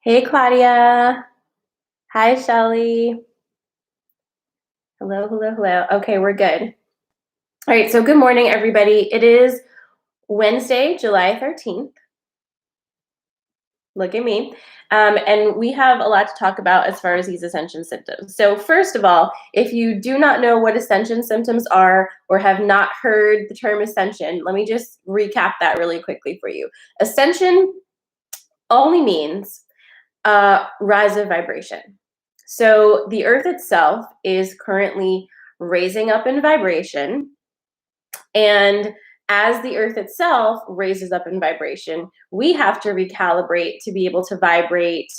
Hey, Claudia. Hi, Shelly. Hello, hello, hello. Okay, we're good. All right, so good morning, everybody. It is Wednesday, July 13th. Look at me. And we have a lot to talk about as far as these ascension symptoms. So, first of all, if you do not know what ascension symptoms are or have not heard the term ascension, let me just recap that really quickly for you. Ascension only means rise of vibration. So the earth itself is currently raising up in vibration. And as the earth itself raises up in vibration, we have to recalibrate to be able to vibrate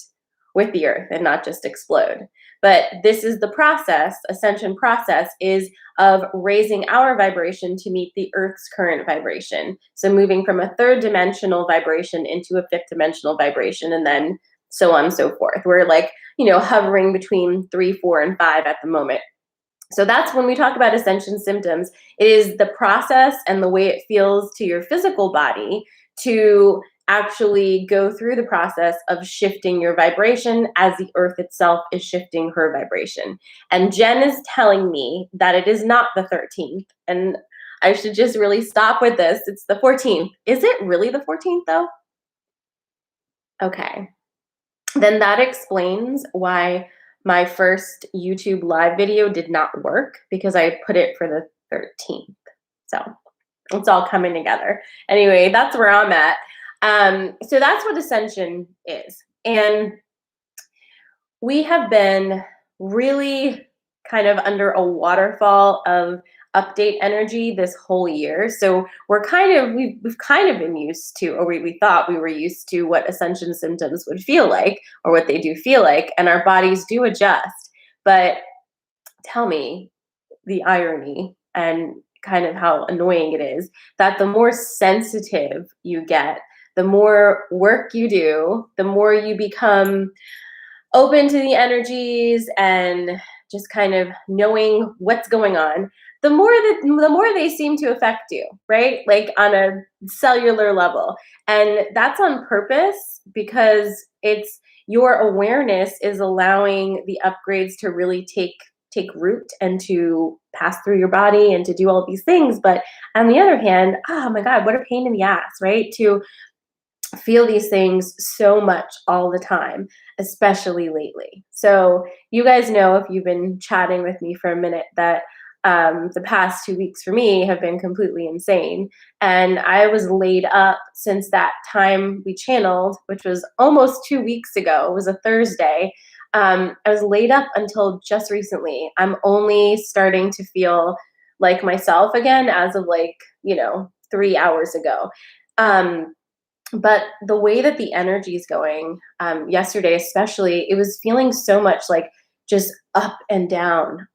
with the earth and not just explode. But this is the process, ascension process is of raising our vibration to meet the earth's current vibration. So moving from a third dimensional vibration into a fifth dimensional vibration, and then so on and so forth. We're like, hovering between 3, 4, and 5 at the moment. So that's when we talk about ascension symptoms. It is the process and the way it feels to your physical body to actually go through the process of shifting your vibration as the earth itself is shifting her vibration. And Jen is telling me that it is not the 13th. And I should just really stop with this. It's the 14th. Is it really the 14th though? Okay. Then that explains why my first YouTube live video did not work, because I put it for the 13th. So it's all coming together. Anyway, that's where I'm at. So that's what Ascension is. And we have been really kind of under a waterfall of update energy this whole year. So we've kind of been used to, or we thought we were used to what ascension symptoms would feel like, or what they do feel like, and our bodies do adjust. But tell me the irony and kind of how annoying it is that the more sensitive you get, the more work you do, the more you become open to the energies and just kind of knowing what's going on, the more they seem to affect you, right? Like on a cellular level. And that's on purpose, because it's your awareness is allowing the upgrades to really take root and to pass through your body and to do all these things. But on the other hand, oh my God, what a pain in the ass, right? To feel these things so much all the time, especially lately. So you guys know, if you've been chatting with me for a minute, that the past 2 weeks for me have been completely insane. And I was laid up since that time we channeled, which was almost 2 weeks ago. It was a Thursday. I was laid up until just recently. I'm only starting to feel like myself again as of 3 hours ago. But the way that the energy is going, yesterday especially, it was feeling so much like just up and down,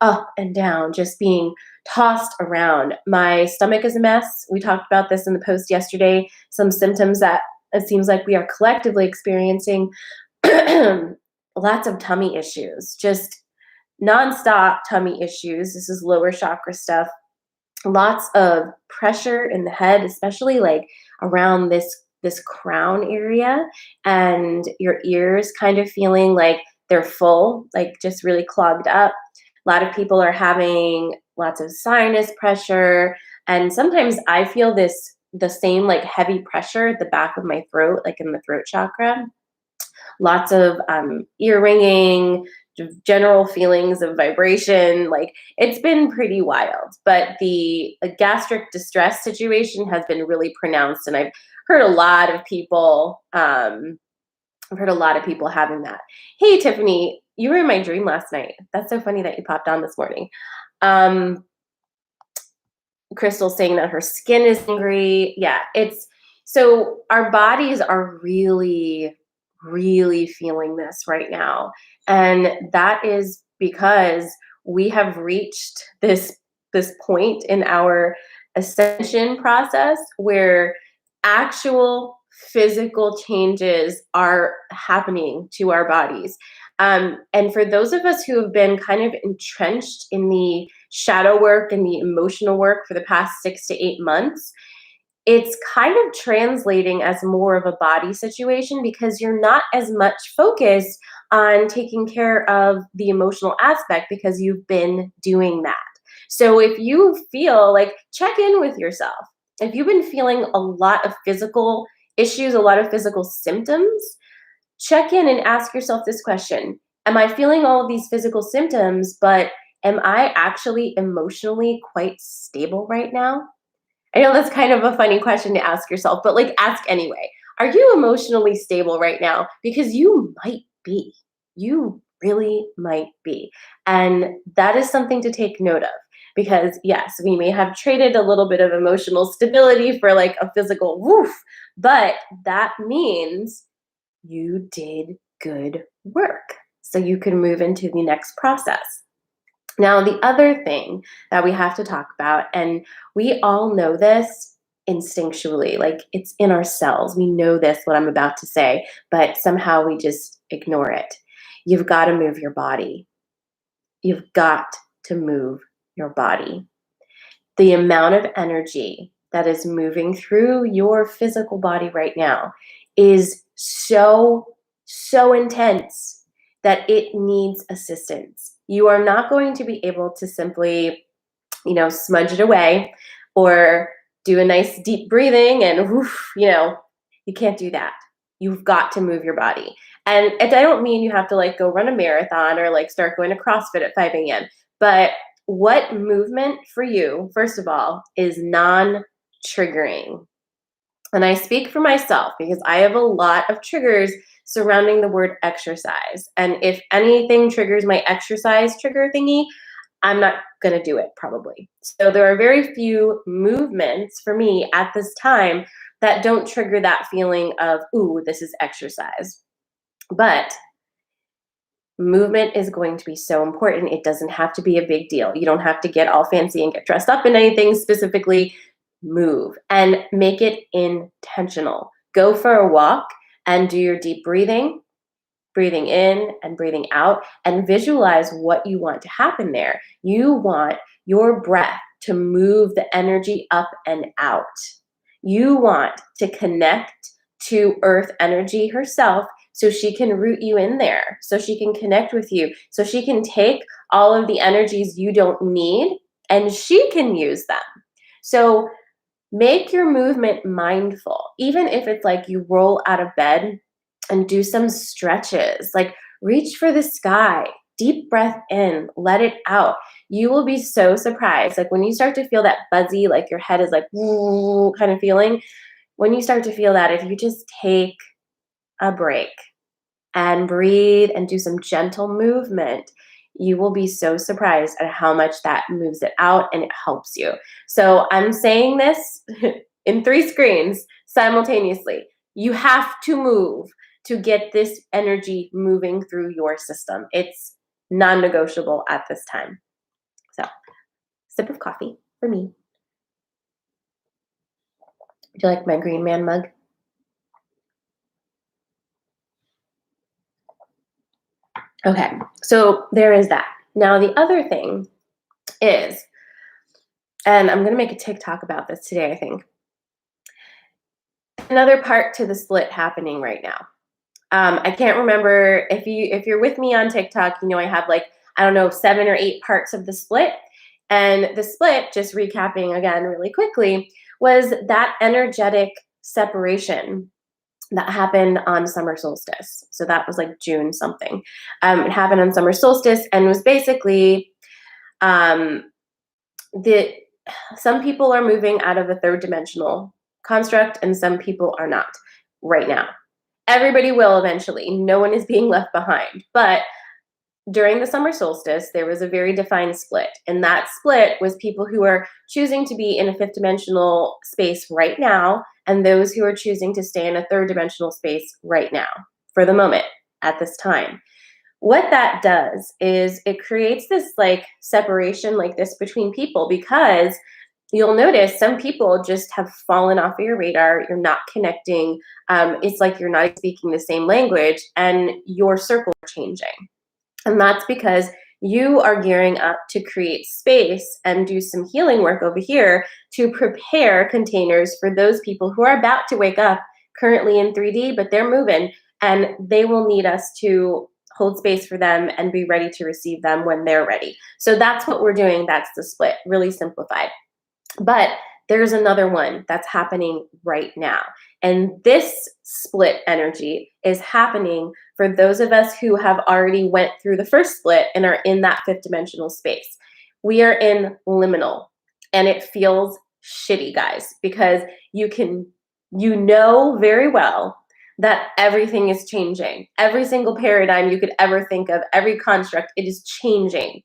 just being tossed around. My stomach is a mess. We talked about this in the post yesterday, some symptoms that it seems like we are collectively experiencing. Lots of tummy issues, just nonstop tummy issues. This is lower chakra stuff. Lots of pressure in the head, especially like around this crown area, and your ears kind of feeling like they're full, like just really clogged up. A lot of people are having lots of sinus pressure, and sometimes I feel the same like heavy pressure at the back of my throat, like in the throat chakra. Lots of ear ringing, general feelings of vibration. Like, it's been pretty wild. But the gastric distress situation has been really pronounced, and I've heard a lot of people. I've heard a lot of people having that. Hey, Tiffany, you were in my dream last night. That's so funny that you popped on this morning. Crystal's saying that her skin is angry. Yeah, it's so our bodies are really, really feeling this right now. And that is because we have reached this point in our ascension process where actual physical changes are happening to our bodies. And for those of us who have been kind of entrenched in the shadow work and the emotional work for the past 6 to 8 months, it's kind of translating as more of a body situation because you're not as much focused on taking care of the emotional aspect because you've been doing that. So if you feel like, check in with yourself. If you've been feeling a lot of physical issues, a lot of physical symptoms, check in and ask yourself this question. Am I feeling all of these physical symptoms, but am I actually emotionally quite stable right now? I know that's kind of a funny question to ask yourself, but like ask anyway. Are you emotionally stable right now? Because you might be. You really might be. And that is something to take note of because, yes, we may have traded a little bit of emotional stability for like a physical woof, but that means you did good work. So you can move into the next process. Now, the other thing that we have to talk about, and we all know this instinctually, like it's in our cells. We know this, what I'm about to say, but somehow we just ignore it. You've got to move your body. You've got to move your body. The amount of energy that is moving through your physical body right now is so, so intense that it needs assistance. You are not going to be able to simply, smudge it away or do a nice deep breathing and whoof, you can't do that. You've got to move your body. And I don't mean you have to like go run a marathon or like start going to CrossFit at 5 a.m. But what movement for you, first of all, is non-triggering? And I speak for myself because I have a lot of triggers surrounding the word exercise. And if anything triggers my exercise trigger thingy, I'm not going to do it probably. So there are very few movements for me at this time that don't trigger that feeling of, ooh, this is exercise. But movement is going to be so important. It doesn't have to be a big deal. You don't have to get all fancy and get dressed up in anything specifically. Move and make it intentional. Go for a walk and do your deep breathing in and breathing out, and visualize what you want to happen there. You want your breath to move the energy up and out. You want to connect to Earth energy herself so she can root you in there, so she can connect with you, so she can take all of the energies you don't need and she can use them. So make your movement mindful, even if it's like you roll out of bed and do some stretches, like reach for the sky, deep breath in, let it out. You will be so surprised. Like when you start to feel that buzzy, like your head is like woo kind of feeling, when you start to feel that, if you just take a break and breathe and do some gentle movement, you will be so surprised at how much that moves it out and it helps you. So I'm saying this in 3 screens simultaneously. You have to move to get this energy moving through your system. It's non-negotiable at this time. So, sip of coffee for me. Would you like my Green Man mug? Okay, so there is that. Now, the other thing is, and I'm going to make a TikTok about this today, I think. Another part to the split happening right now. I can't remember if you're with me on TikTok, I have like, I don't know, 7 or 8 parts of the split. And the split, just recapping again really quickly, was that energetic separation that happened on summer solstice. So that was like June something. It happened on summer solstice and was basically some people are moving out of a 3rd dimensional construct and some people are not right now. Everybody will eventually. No one is being left behind. But during the summer solstice, there was a very defined split. And that split was people who are choosing to be in a 5th dimensional space right now, and those who are choosing to stay in a 3rd dimensional space right now, for the moment, at this time. What that does is it creates this like separation like this between people, because you'll notice some people just have fallen off of your radar. You're not connecting. It's like you're not speaking the same language and your circle is changing. And that's because You are gearing up to create space and do some healing work over here to prepare containers for those people who are about to wake up currently in 3D, but they're moving and they will need us to hold space for them and be ready to receive them when they're ready. So that's what we're doing. That's the split, really simplified. But there's another one that's happening right now. And this split energy is happening for those of us who have already went through the first split and are in that fifth dimensional space. We are in liminal and it feels shitty, guys, because you know very well that everything is changing. Every single paradigm you could ever think of, every construct, it is changing.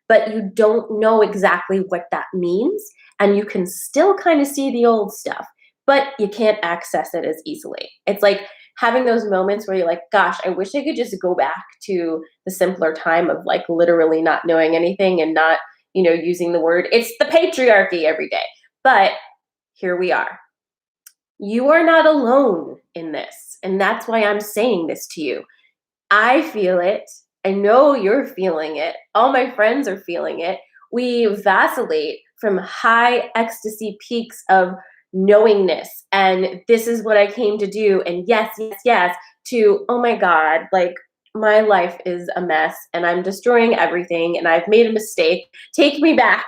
But you don't know exactly what that means. And you can still kind of see the old stuff, but you can't access it as easily. It's like having those moments where you're like, gosh, I wish I could just go back to the simpler time of like literally not knowing anything and not, using the word, it's the patriarchy every day. But here we are. You are not alone in this. And that's why I'm saying this to you. I feel it. I know you're feeling it. All my friends are feeling it. We vacillate from high ecstasy peaks of knowingness and this is what I came to do and yes, yes, yes, to oh my God, like my life is a mess and I'm destroying everything and I've made a mistake. Take me back.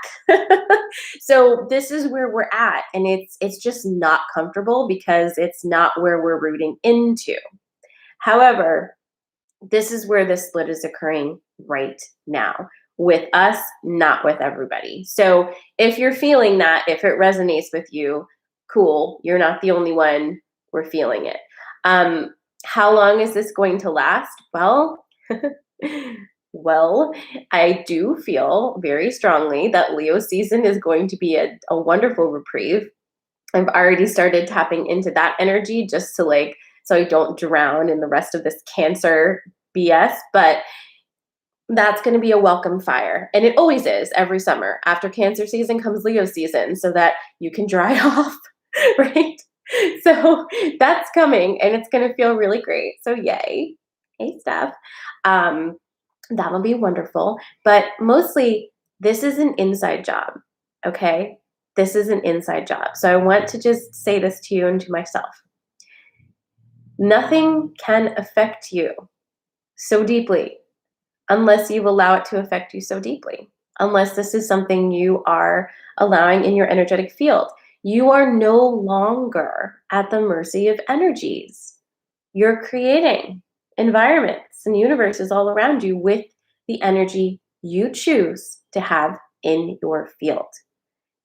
So this is where we're at and it's just not comfortable because it's not where we're rooting into. However, this is where the split is occurring right now with us, not with everybody. So if you're feeling that, if it resonates with you, cool. You're not the only one. We're feeling it. How long is this going to last? Well, I do feel very strongly that Leo season is going to be a wonderful reprieve. I've already started tapping into that energy just to so I don't drown in the rest of this Cancer BS, but that's going to be a welcome fire. And it always is every summer. After Cancer season comes Leo season so that you can dry off, right? So that's coming and it's going to feel really great. So yay. Hey, Steph. That'll be wonderful. But mostly this is an inside job, okay? This is an inside job. So I want to just say this to you and to myself. Nothing can affect you so deeply unless you allow it to affect you so deeply, unless this is something you are allowing in your energetic field. You are no longer at the mercy of energies. You're creating environments and universes all around you with the energy you choose to have in your field.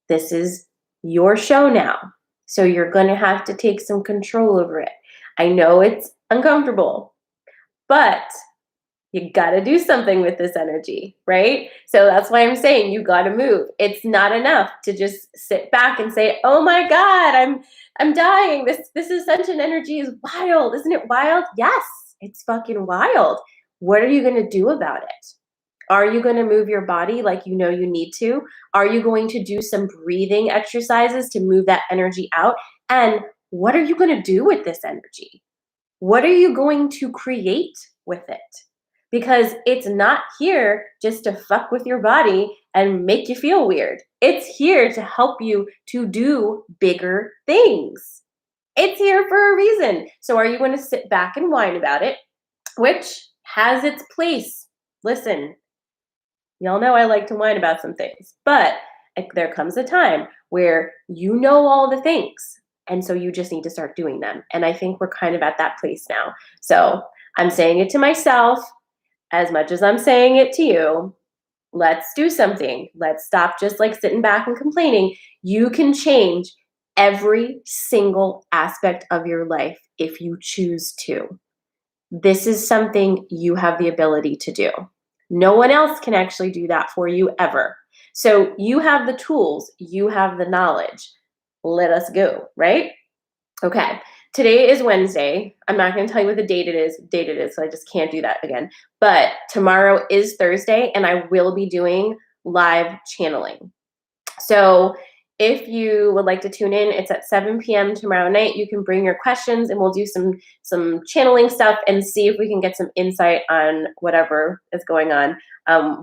This is your show now. So you're going to have to take some control over it. I know it's uncomfortable, but you got to do something with this energy, right? So that's why I'm saying you got to move. It's not enough to just sit back and say, "Oh my God, I'm dying. This ascension energy is wild. Isn't it wild?" Yes, it's fucking wild. What are you going to do about it? Are you going to move your body like you know you need to? Are you going to do some breathing exercises to move that energy out? And what are you going to do with this energy? What are you going to create with it? Because it's not here just to fuck with your body and make you feel weird. It's here to help you to do bigger things. It's here for a reason. So are you going to sit back and whine about it, which has its place? Listen, y'all know I like to whine about some things, but there comes a time where you know all the things, and so you just need to start doing them. And I think we're kind of at that place now. So I'm saying it to myself as much as I'm saying it to you. Let's do something. Let's stop just sitting back and complaining. You can change every single aspect of your life if you choose to. This is something you have the ability to do. No one else can actually do that for you ever. So you have the tools, you have the knowledge. Let us go, right? Okay. Today is Wednesday. I'm not going to tell you what the date it is, so I just can't do that again. But tomorrow is Thursday, and I will be doing live channeling. So if you would like to tune in, it's at 7 p.m. tomorrow night. You can bring your questions and we'll do some channeling stuff and see if we can get some insight on whatever is going on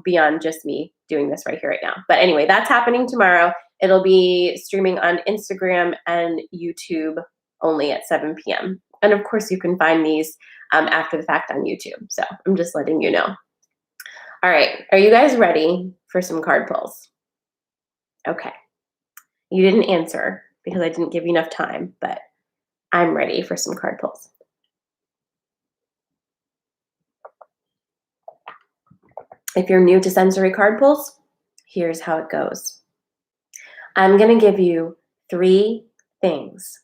beyond just me doing this right here, right now. But anyway, that's happening tomorrow. It'll be streaming on Instagram and YouTube only at 7 p.m. And of course, you can find these after the fact on YouTube. So I'm just letting you know. All right, are you guys ready for some card pulls? Okay. You didn't answer because I didn't give you enough time, but I'm ready for some card pulls. If you're new to sensory card pulls, here's how it goes. I'm going to give you 3 things.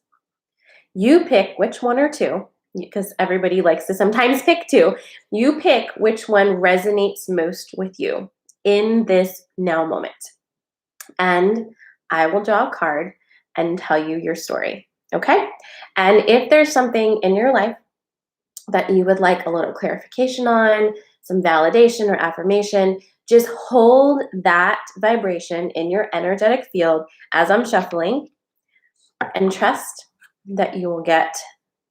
You pick which one or 2, because everybody likes to sometimes pick 2. You pick which one resonates most with you in this now moment. And I will draw a card and tell you your story, okay? And if there's something in your life that you would like a little clarification on, some validation or affirmation, just hold that vibration in your energetic field as I'm shuffling and trust that you will get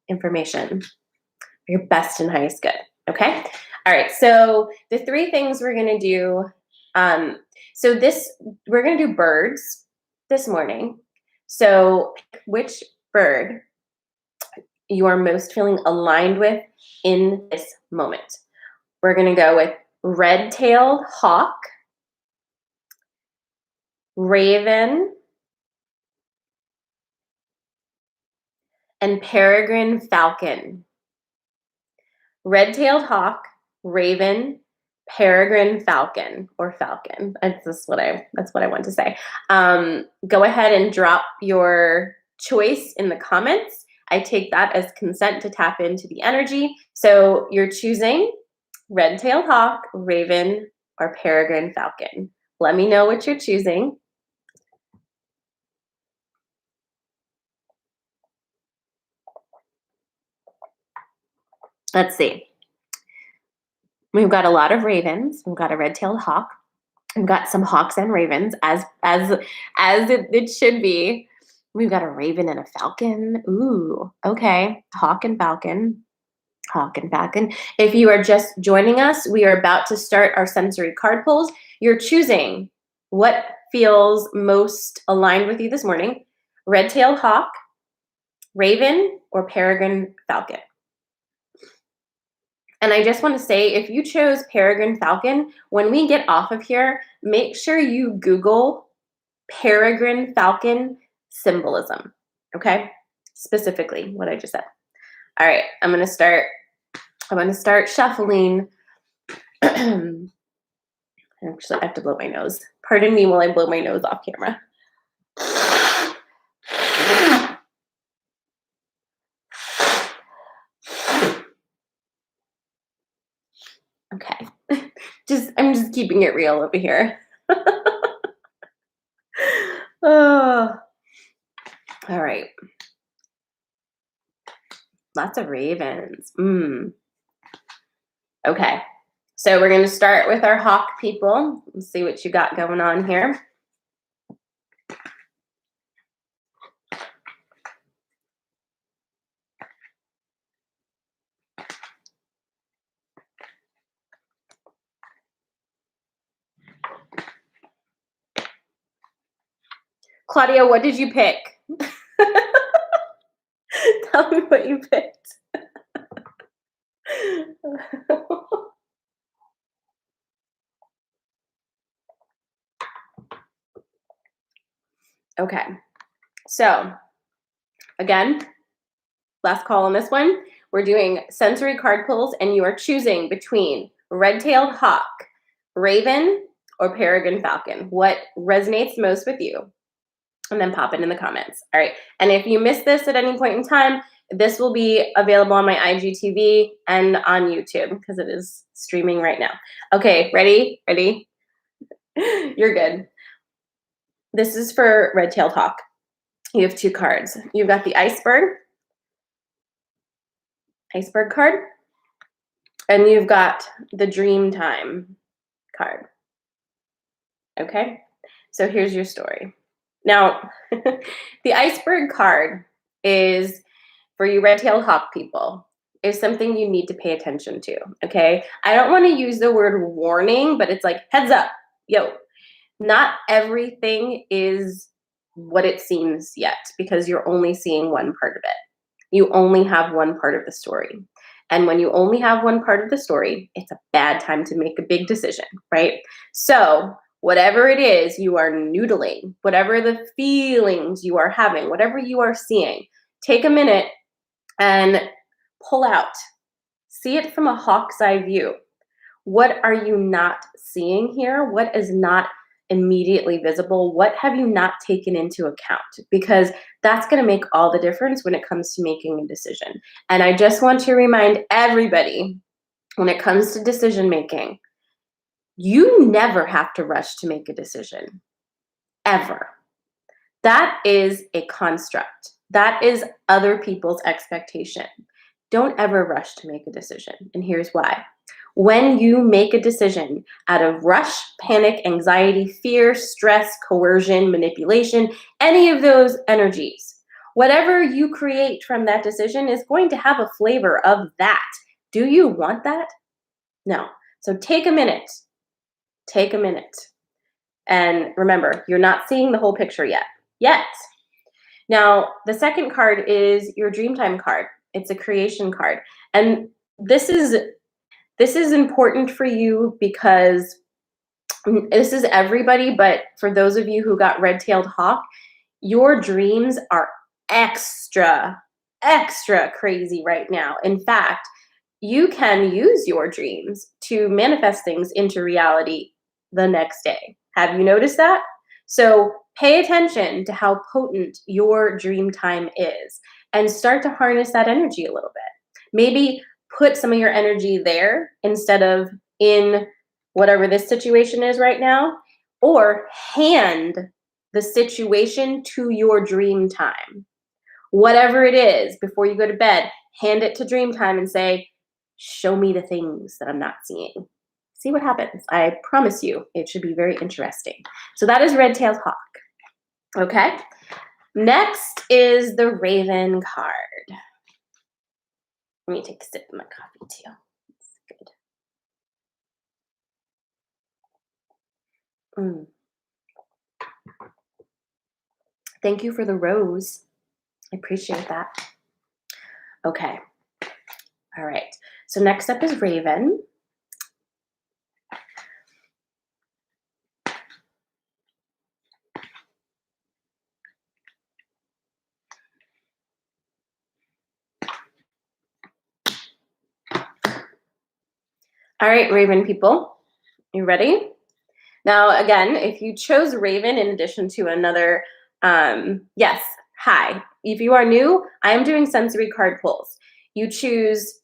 information for your best and highest good, okay? All right, so the 3 things we're gonna do, we're gonna do birds this morning. So which bird you are most feeling aligned with in this moment. We're gonna go with red-tailed hawk, raven, and peregrine falcon. Red-tailed hawk, raven, peregrine falcon, or falcon. That's what I want to say. Go ahead and drop your choice in the comments. I take that as consent to tap into the energy. So you're choosing red-tailed hawk, raven, or peregrine falcon. Let me know what you're choosing. Let's see. We've got a lot of ravens. We've got a red-tailed hawk. We've got some hawks and ravens, as it should be. We've got a raven and a falcon. Ooh, okay. Hawk and falcon. Hawk and falcon. If you are just joining us, we are about to start our sensory card pulls. You're choosing what feels most aligned with you this morning. Red-tailed hawk, raven, or peregrine falcon. And I just want to say, if you chose peregrine falcon, when we get off of here, make sure you Google peregrine falcon symbolism, okay? Specifically what I just said. All right, I'm going to start shuffling. Actually, I have to blow my nose. Pardon me while I blow my nose off camera. Okay. I'm just keeping it real over here. Oh. All right. Lots of ravens. Okay. So we're going to start with our hawk people. Let's see what you got going on here. Claudia, what did you pick? Tell me what you picked. Okay, so again, last call on this one. We're doing sensory card pulls, and you are choosing between red-tailed hawk, raven, or peregrine falcon. What resonates most with you? And then pop it in the comments. All right, and if you missed this at any point in time, this will be available on my IGTV and on YouTube because it is streaming right now. Okay, ready? Ready? You're good. This is for red-tailed hawk. You have 2 cards. You've got the iceberg card, and you've got the dream time card. Okay, so here's your story. Now, the iceberg card is, for you red-tailed hawk people, is something you need to pay attention to, okay? I don't want to use the word warning, but it's like, heads up, yo, not everything is what it seems yet, because you're only seeing one part of it. You only have one part of the story. And when you only have one part of the story, it's a bad time to make a big decision, right? So whatever it is you are noodling, whatever the feelings you are having, whatever you are seeing, take a minute and pull out. See it from a hawk's eye view. What are you not seeing here? What is not immediately visible? What have you not taken into account? Because that's going to make all the difference when it comes to making a decision. And I just want to remind everybody, when it comes to decision making, you never have to rush to make a decision, ever. That is a construct. That is other people's expectation. Don't ever rush to make a decision. And here's why. When you make a decision out of rush, panic, anxiety, fear, stress, coercion, manipulation, any of those energies, whatever you create from that decision is going to have a flavor of that. Do you want that? No. So take a minute. Take a minute. And remember, you're not seeing the whole picture yet. Now, the second card is your Dreamtime card. It's a creation card. And this is important for you because this is everybody, but for those of you who got red-tailed hawk, your dreams are extra crazy right now. In fact, you can use your dreams to manifest things into reality the next day. Have you noticed that? So pay attention to how potent your dream time is and start to harness that energy a little bit. Maybe put some of your energy there instead of in whatever this situation is right now, or hand the situation to your dream time. Whatever it is, before you go to bed, hand it to dream time and say, show me the things that I'm not seeing. See what happens. I promise you, it should be very interesting. So that is red-tailed hawk. Okay. Next is the Raven card. Let me take a sip of my coffee too. It's good. Thank you for the rose. I appreciate that. Okay. All right. So next up is Raven. All right, Raven people, you ready? Now, again, if you chose Raven in addition to another, yes, hi. If you are new, I am doing sensory card pulls. You choose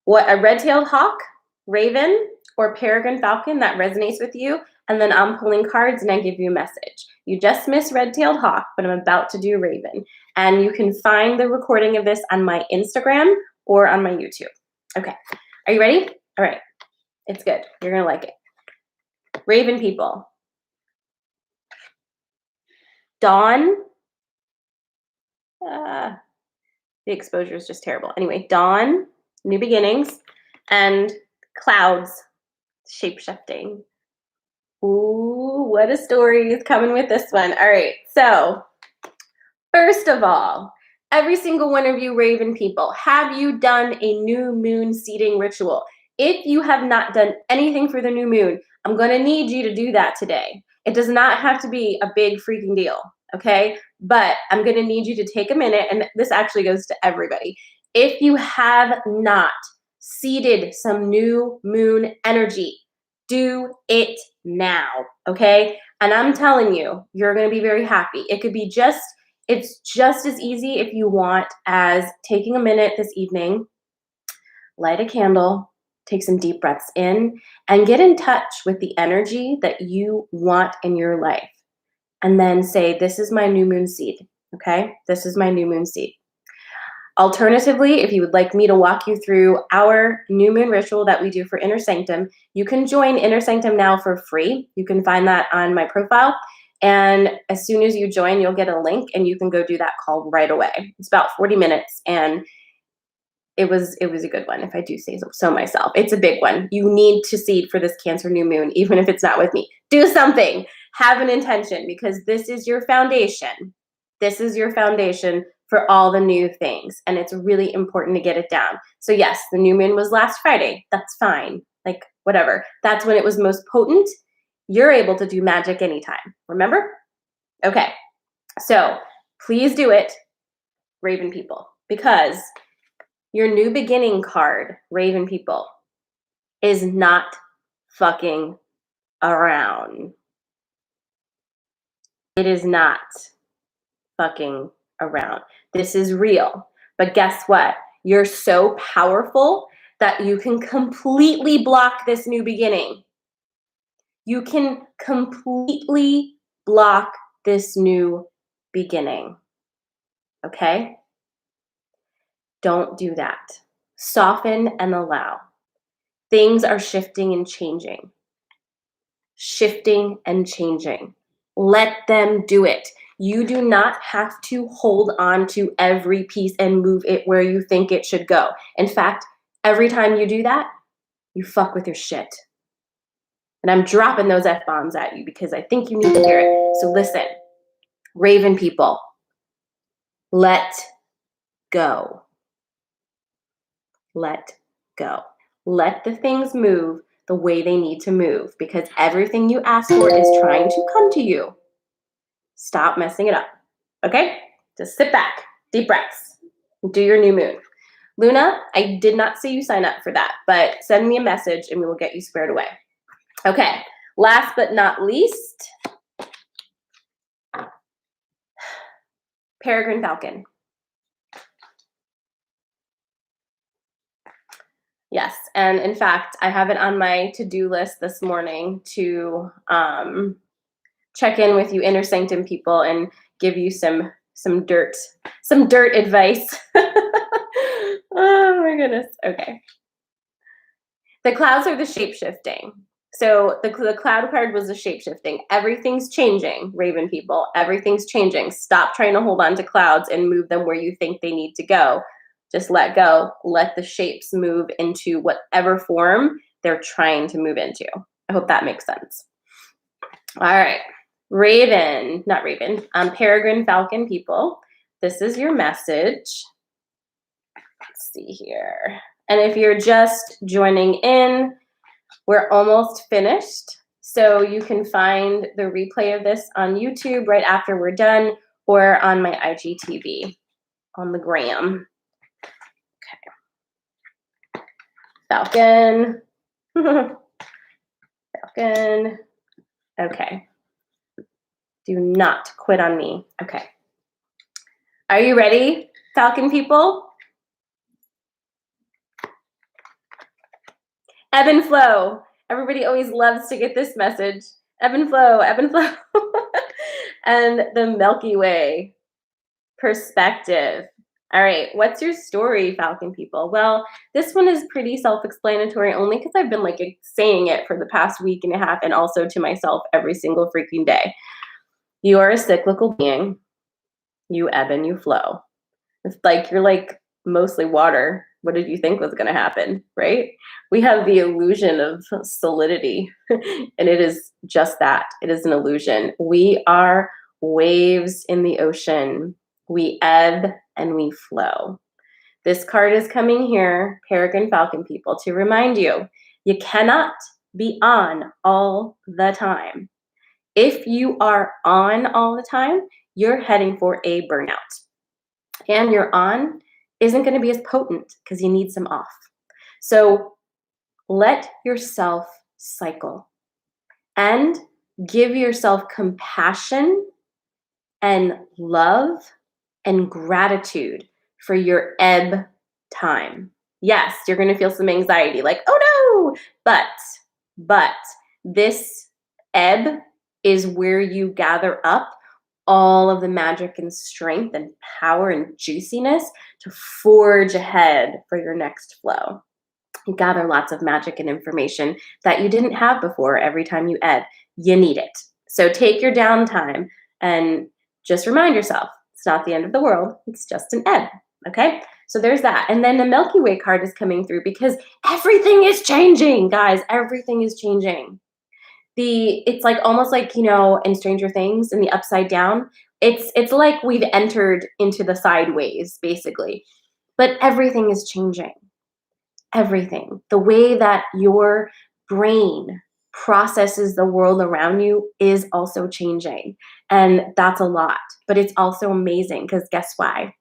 what a red-tailed hawk, Raven, or peregrine falcon that resonates with you, and then I'm pulling cards and I give you a message. You just missed red-tailed hawk, but I'm about to do Raven. And you can find the recording of this on my Instagram or on my YouTube. Okay, are you ready? All right. It's good. You're going to like it. Raven people. Dawn. The exposure is just terrible. Anyway, dawn, new beginnings, and clouds, shape-shifting. Ooh, what a story is coming with this one. All right, so first of all, every single one of you Raven people, have you done a new moon seeding ritual? If you have not done anything for the new moon, I'm going to need you to do that today. It does not have to be a big freaking deal, okay? But I'm going to need you to take a minute, and this actually goes to everybody. If you have not seeded some new moon energy, do it now, okay? And I'm telling you, you're going to be very happy. It could be it's just as easy if you want as taking a minute this evening, light a candle, take some deep breaths in, and get in touch with the energy that you want in your life. And then say, this is my new moon seed, okay? This is my new moon seed. Alternatively, if you would like me to walk you through our new moon ritual that we do for Inner Sanctum, you can join Inner Sanctum now for free. You can find that on my profile. And as soon as you join, you'll get a link and you can go do that call right away. It's about 40 minutes, and it was a good one, if I do say so myself. It's a big one. You need to seed for this Cancer new moon, even if it's not with me. Do something. Have an intention, because this is your foundation. This is your foundation for all the new things, and it's really important to get it down. So yes, the new moon was last Friday. That's fine. Like, whatever. That's when it was most potent. You're able to do magic anytime. Remember? Okay. So please do it, Raven people, because your new beginning card, Raven people, is not fucking around. It is not fucking around. This is real. But guess what? You're so powerful that you can completely block this new beginning. You can completely block this new beginning. Okay? Don't do that. Soften and allow. Things are shifting and changing. Shifting and changing. Let them do it. You do not have to hold on to every piece and move it where you think it should go. In fact, every time you do that, you fuck with your shit. And I'm dropping those F-bombs at you because I think you need to hear it. So listen, Raven people, let go. Let go. Let the things move the way they need to move, because everything you ask for is trying to come to you. Stop messing it up. Okay? Just sit back, deep breaths, do your new moon. Luna, I did not see you sign up for that, but send me a message and we will get you squared away. Okay, last but not least, Peregrine Falcon. Yes, and in fact, I have it on my to-do list this morning to check in with you Inner Sanctum people and give you some dirt advice. Oh my goodness. Okay. The clouds are the shape-shifting. So the cloud card was the shape-shifting. Everything's changing, Raven people. Everything's changing. Stop trying to hold on to clouds and move them where you think they need to go. Just let go. Let the shapes move into whatever form they're trying to move into. I hope that makes sense. All right. Peregrine Falcon people, this is your message. Let's see here. And if you're just joining in, we're almost finished. So you can find the replay of this on YouTube right after we're done, or on my IGTV on the gram. Okay. Falcon. Falcon. Okay. Do not quit on me. Okay. Are you ready, Falcon people? Ebb and flow. Everybody always loves to get this message. Ebb and flow, ebb and flow. And the Milky Way perspective. All right, what's your story, Falcon people? Well, this one is pretty self-explanatory, only because I've been like saying it for the past week and a half, and also to myself every single freaking day. You are a cyclical being. You ebb and you flow. It's like you're like mostly water. What did you think was going to happen, right? We have the illusion of solidity, and it is just that. It is an illusion. We are waves in the ocean. We ebb and we flow. This card is coming here, Peregrine Falcon people, to remind you, you cannot be on all the time. If you are on all the time, you're heading for a burnout. And your on isn't going to be as potent because you need some off. So let yourself cycle and give yourself compassion and love and gratitude for your ebb time. Yes, you're going to feel some anxiety like, oh no, but this ebb is where you gather up all of the magic and strength and power and juiciness to forge ahead for your next flow. You gather lots of magic and information that you didn't have before every time you ebb. You need it. So take your downtime and just remind yourself it's not the end of the world, it's just an ebb. Okay, so there's that. And then the Milky Way card is coming through because everything is changing, guys. Everything is changing. It's like almost like, in Stranger Things in the upside down. It's like we've entered into the sideways, basically. But everything is changing. Everything. The way that your brain processes the world around you is also changing. And that's a lot. But it's also amazing because guess why?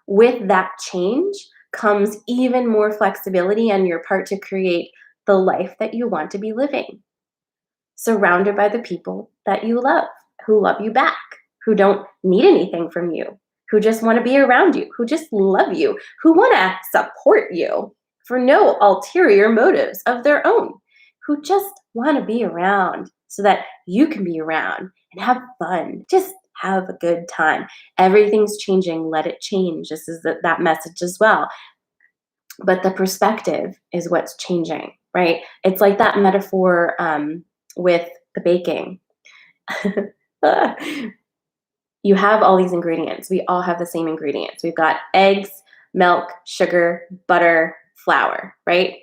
With that change comes even more flexibility on your part to create the life that you want to be living, surrounded by the people that you love, who love you back, who don't need anything from you, who just want to be around you, who just love you, who want to support you for no ulterior motives of their own, who just want to be around so that you can be around and have fun. Just have a good time. Everything's changing. Let it change. This is that message as well. But the perspective is what's changing, right? It's like that metaphor with the baking. You have all these ingredients. We all have the same ingredients. We've got eggs, milk, sugar, butter, flour, right?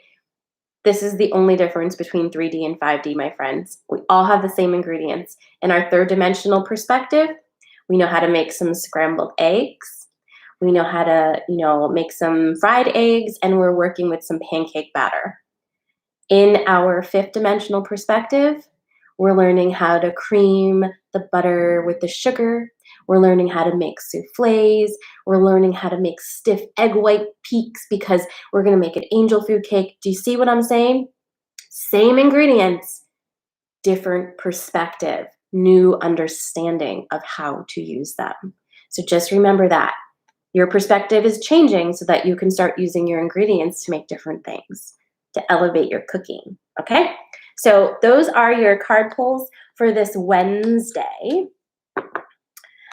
This is the only difference between 3D and 5D, my friends. We all have the same ingredients. In our third dimensional perspective, we know how to make some scrambled eggs. We know how to, make some fried eggs, and we're working with some pancake batter. In our fifth dimensional perspective, we're learning how to cream the butter with the sugar. We're learning how to make soufflés. We're learning how to make stiff egg white peaks because we're going to make an angel food cake. Do you see what I'm saying? Same ingredients, different perspective, new understanding of how to use them. So just remember that. Your perspective is changing so that you can start using your ingredients to make different things, to elevate your cooking, okay? So those are your card pulls for this Wednesday.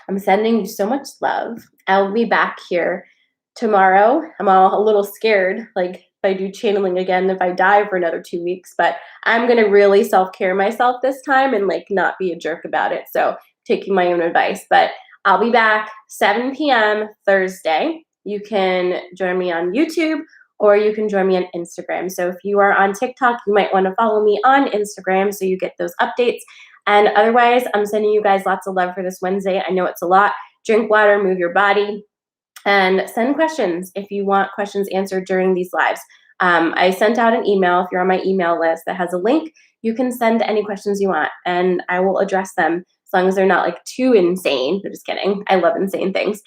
I'm sending you so much love. I'll be back here tomorrow. I'm all a little scared, like if I do channeling again, if I die for another 2 weeks, but I'm going to really self-care myself this time and not be a jerk about it. So taking my own advice, but I'll be back 7 p.m. Thursday. You can join me on YouTube or you can join me on Instagram. So if you are on TikTok, you might want to follow me on Instagram so you get those updates. And otherwise, I'm sending you guys lots of love for this Wednesday. I know it's a lot. Drink water, move your body, and send questions if you want questions answered during these lives. I sent out an email. If you're on my email list that has a link, you can send any questions you want, and I will address them as long as they're not too insane. I'm just kidding. I love insane things.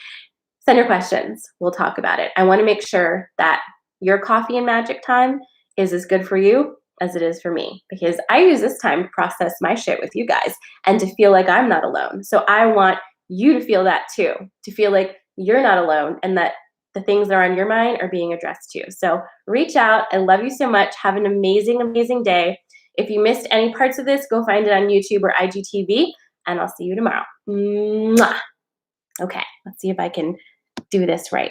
Send your questions. We'll talk about it. I want to make sure that your coffee and magic time is as good for you as it is for me, because I use this time to process my shit with you guys and to feel like I'm not alone. So I want you to feel that too, to feel like you're not alone and that the things that are on your mind are being addressed too. So reach out. I love you so much. Have an amazing, amazing day. If you missed any parts of this, go find it on YouTube or IGTV, and I'll see you tomorrow. Mwah. Okay, let's see if I can do this right.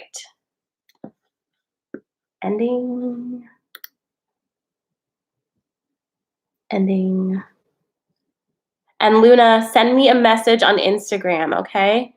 Ending. And Luna, send me a message on Instagram, okay?